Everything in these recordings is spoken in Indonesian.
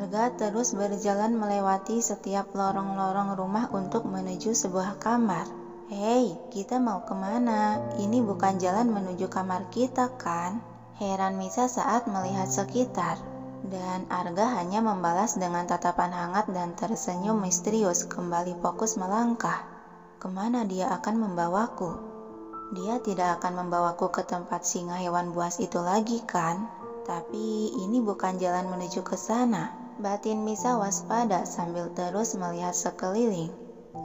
Arga terus berjalan melewati setiap lorong-lorong rumah untuk menuju sebuah kamar. Hei, kita mau kemana? Ini bukan jalan menuju kamar kita kan? Heran Misa saat melihat sekitar. Dan Arga hanya membalas dengan tatapan hangat dan tersenyum misterius, kembali fokus melangkah. Kemana dia akan membawaku? Dia tidak akan membawaku ke tempat singa hewan buas itu lagi kan? Tapi ini bukan jalan menuju ke sana. Batin Misa waspada sambil terus melihat sekeliling.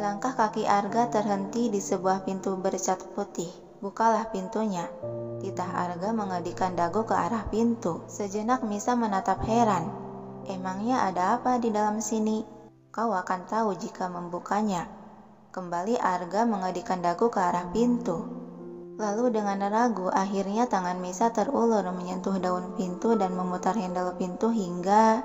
Langkah kaki Arga terhenti di sebuah pintu bercat putih. Bukalah pintunya. Titah Arga mengedikan dagu ke arah pintu. Sejenak Misa menatap heran. Emangnya ada apa di dalam sini? Kau akan tahu jika membukanya. Kembali Arga mengedikan dagu ke arah pintu. Lalu dengan ragu, akhirnya tangan Misa terulur menyentuh daun pintu dan memutar handle pintu hingga...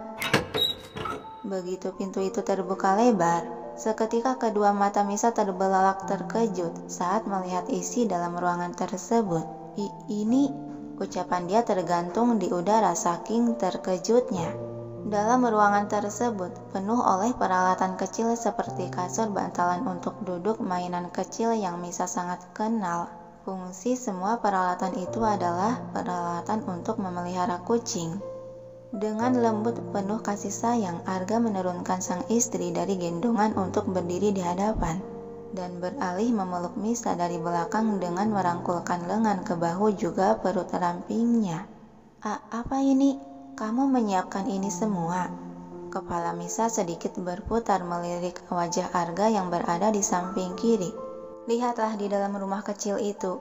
Begitu pintu itu terbuka lebar, seketika kedua mata Misa terbelalak terkejut saat melihat isi dalam ruangan tersebut. Ini, ucapan dia tergantung di udara saking terkejutnya. Dalam ruangan tersebut, penuh oleh peralatan kecil seperti kasur, bantalan untuk duduk, mainan kecil yang Misa sangat kenal. Fungsi semua peralatan itu adalah peralatan untuk memelihara kucing. Dengan lembut penuh kasih sayang, Arga menurunkan sang istri dari gendongan untuk berdiri di hadapan dan beralih memeluk Misa dari belakang dengan merangkulkan lengan ke bahu juga perut rampingnya. Apa ini? Kamu menyiapkan ini semua? Kepala Misa sedikit berputar melirik wajah Arga yang berada di samping kiri. Lihatlah di dalam rumah kecil itu.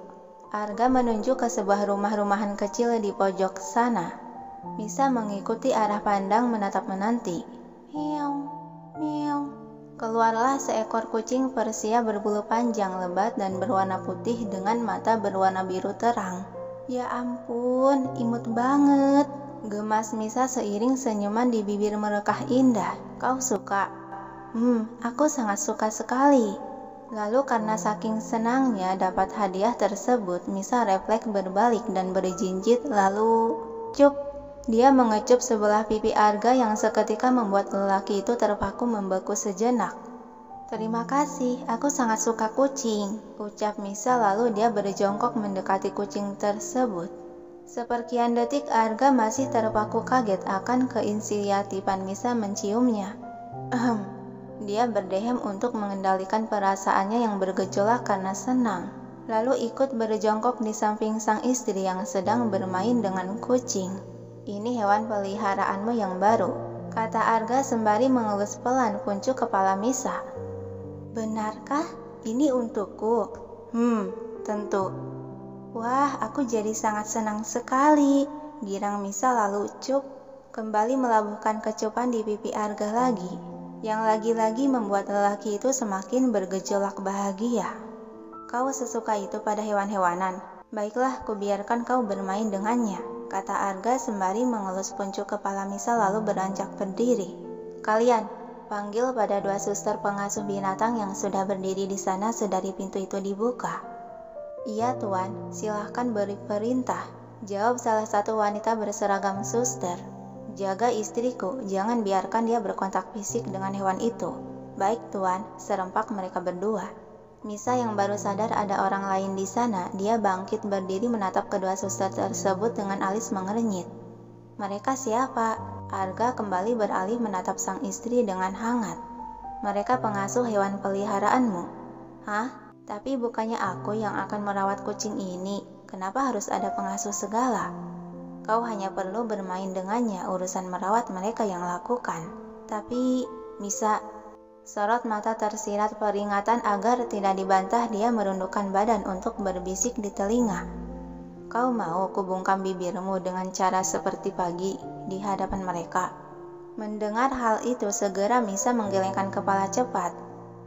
Arga menunjuk ke sebuah rumah-rumahan kecil di pojok sana. Misa mengikuti arah pandang menatap menanti. Meow, meow. Keluarlah seekor kucing Persia berbulu panjang lebat dan berwarna putih dengan mata berwarna biru terang. Ya ampun, imut banget. Gemas Misa seiring senyuman di bibir merekah indah. Kau suka? Aku sangat suka sekali. Lalu karena saking senangnya dapat hadiah tersebut, Misa refleks berbalik dan berjinjit lalu cup. Dia mengecup sebelah pipi Arga yang seketika membuat lelaki itu terpaku membeku sejenak. Terima kasih, aku sangat suka kucing, ucap Misa lalu dia berjongkok mendekati kucing tersebut. Seperkian detik Arga masih terpaku kaget akan keinisiatifan Misa menciumnya. Dia berdehem untuk mengendalikan perasaannya yang bergejolak karena senang, lalu ikut berjongkok di samping sang istri yang sedang bermain dengan kucing. Ini hewan peliharaanmu yang baru, kata Arga sembari mengelus pelan kuncup kepala Misa. Benarkah? Ini untukku? Tentu. Wah, aku jadi sangat senang sekali, girang Misa lalu cup, kembali melabuhkan kecupan di pipi Arga lagi. Yang lagi-lagi membuat lelaki itu semakin bergejolak bahagia. Kau sesuka itu pada hewan-hewanan. Baiklah, kubiarkan kau bermain dengannya, kata Arga sembari mengelus puncup kepala Misa lalu beranjak berdiri. Kalian, panggil pada dua suster pengasuh binatang yang sudah berdiri di sana sedari pintu itu dibuka. Iya tuan, silahkan beri perintah, jawab salah satu wanita berseragam suster. Jaga istriku, jangan biarkan dia berkontak fisik dengan hewan itu. Baik tuan, serempak mereka berdua. Misa yang baru sadar ada orang lain di sana, dia bangkit berdiri menatap kedua suster tersebut dengan alis mengernyit. Mereka siapa? Arga kembali beralih menatap sang istri dengan hangat. Mereka pengasuh hewan peliharaanmu. Hah? Tapi bukannya aku yang akan merawat kucing ini? Kenapa harus ada pengasuh segala? Kau hanya perlu bermain dengannya, urusan merawat mereka yang lakukan. Tapi, Misa, sorot mata tersirat peringatan agar tidak dibantah, dia merundukkan badan untuk berbisik di telinga. Kau mau kubungkam bibirmu dengan cara seperti pagi di hadapan mereka? Mendengar hal itu, segera Misa menggelengkan kepala cepat.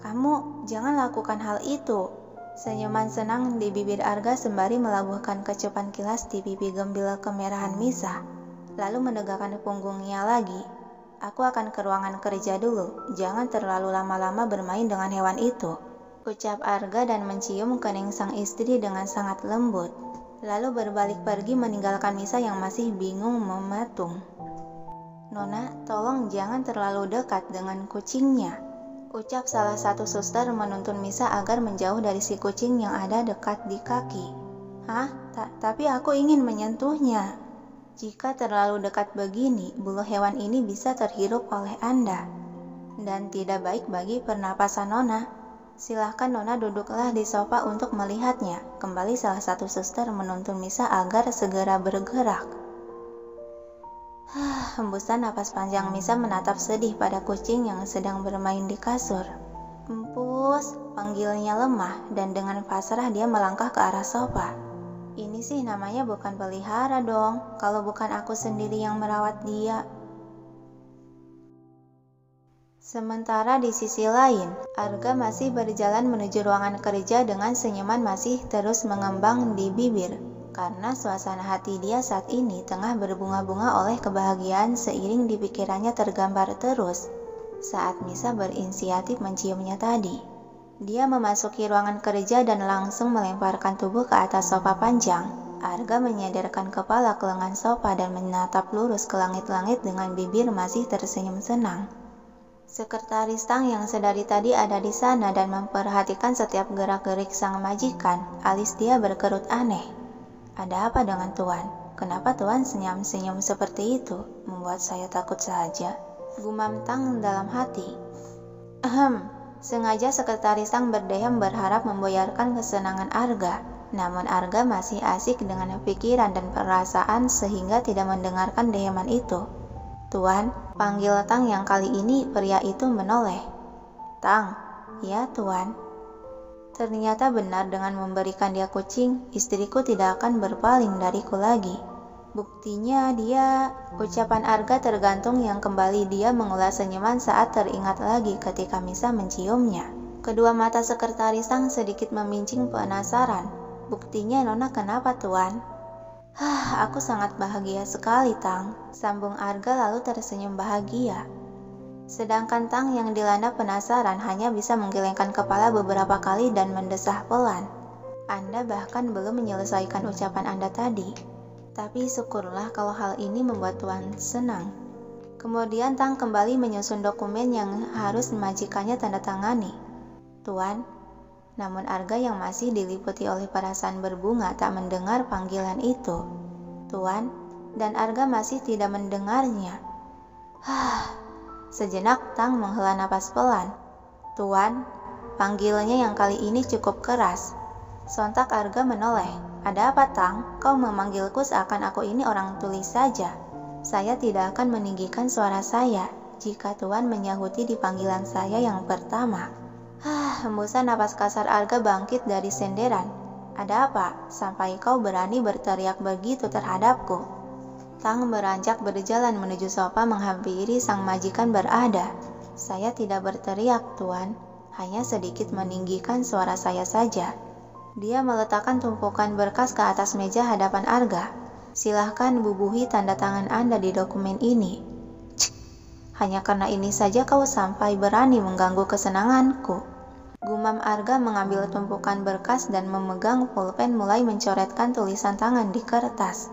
Kamu jangan lakukan hal itu. Senyuman senang di bibir Arga sembari melabuhkan kecupan kilas di pipi gembil kemerahan Misa, lalu menegakkan punggungnya lagi. Aku akan ke ruangan kerja dulu, jangan terlalu lama-lama bermain dengan hewan itu, ucap Arga dan mencium kening sang istri dengan sangat lembut, lalu berbalik pergi meninggalkan Misa yang masih bingung mematung. "Nona, tolong jangan terlalu dekat dengan kucingnya," ucap salah satu suster menuntun Misa agar menjauh dari si kucing yang ada dekat di kaki. "Hah? Tapi aku ingin menyentuhnya." "Jika terlalu dekat begini, bulu hewan ini bisa terhirup oleh Anda dan tidak baik bagi pernapasan Nona. Silahkan Nona duduklah di sofa untuk melihatnya," kembali salah satu suster menuntun Misa agar segera bergerak. Hembusan napas panjang Misa menatap sedih pada kucing yang sedang bermain di kasur. "Empus," panggilnya lemah, dan dengan pasrah dia melangkah ke arah sofa. "Ini sih namanya bukan pelihara dong, kalau bukan aku sendiri yang merawat dia." Sementara di sisi lain, Arga masih berjalan menuju ruangan kerja dengan senyuman masih terus mengembang di bibir, karena suasana hati dia saat ini tengah berbunga-bunga oleh kebahagiaan seiring di pikirannya tergambar terus saat Misa berinisiatif menciumnya tadi. Dia memasuki ruangan kerja dan langsung melemparkan tubuh ke atas sofa panjang. Arga menyadarkan kepala ke lengan sofa dan menatap lurus ke langit-langit dengan bibir masih tersenyum senang. Sekretaris Tang yang sedari tadi ada di sana dan memperhatikan setiap gerak-gerik sang majikan. Alis dia berkerut aneh. "Ada apa dengan Tuan? Kenapa Tuan senyum-senyum seperti itu? Membuat saya takut saja," gumam Tang dalam hati. Sengaja Sekretaris Tang berdeham berharap memboyarkan kesenangan Arga. Namun Arga masih asik dengan pikiran dan perasaan sehingga tidak mendengarkan deheman itu. "Tuan," panggil Tang yang kali ini pria itu menoleh. "Tang." "Ya, Tuan." Ternyata benar, dengan memberikan dia kucing, istriku tidak akan berpaling dariku lagi. Buktinya dia, ucapan Arga tergantung yang kembali dia mengulas senyuman saat teringat lagi ketika Misa menciumnya. Kedua mata Sekretaris Tang sedikit memincing penasaran. "Buktinya Nona kenapa, Tuan?" Aku sangat bahagia sekali, Tang," sambung Arga lalu tersenyum bahagia. Sedangkan Tang yang dilanda penasaran hanya bisa menggelengkan kepala beberapa kali dan mendesah pelan. "Anda bahkan belum menyelesaikan ucapan Anda tadi. Tapi syukurlah kalau hal ini membuat Tuan senang." Kemudian Tang kembali menyusun dokumen yang harus majikannya tanda tangani. "Tuan." Namun Arga yang masih diliputi oleh perasaan berbunga tak mendengar panggilan itu. "Tuan," dan Arga masih tidak mendengarnya. Sejenak Tang menghela napas pelan. "Tuan," panggilnya yang kali ini cukup keras. Sontak Arga menoleh. "Ada apa, Tang? Kau memanggilku seakan aku ini orang tuli saja." "Saya tidak akan meninggikan suara saya jika Tuan menyahuti di panggilan saya yang pertama." Hembusan napas kasar Arga bangkit dari senderan. "Ada apa? Sampai kau berani berteriak begitu terhadapku?" Tang beranjak berjalan menuju sofa menghampiri sang majikan berada. "Saya tidak berteriak, Tuan. Hanya sedikit meninggikan suara saya saja." Dia meletakkan tumpukan berkas ke atas meja hadapan Arga. "Silahkan bubuhi tanda tangan Anda di dokumen ini." "Cik, hanya karena ini saja kau sampai berani mengganggu kesenanganku," gumam Arga mengambil tumpukan berkas dan memegang pulpen mulai mencoretkan tulisan tangan di kertas.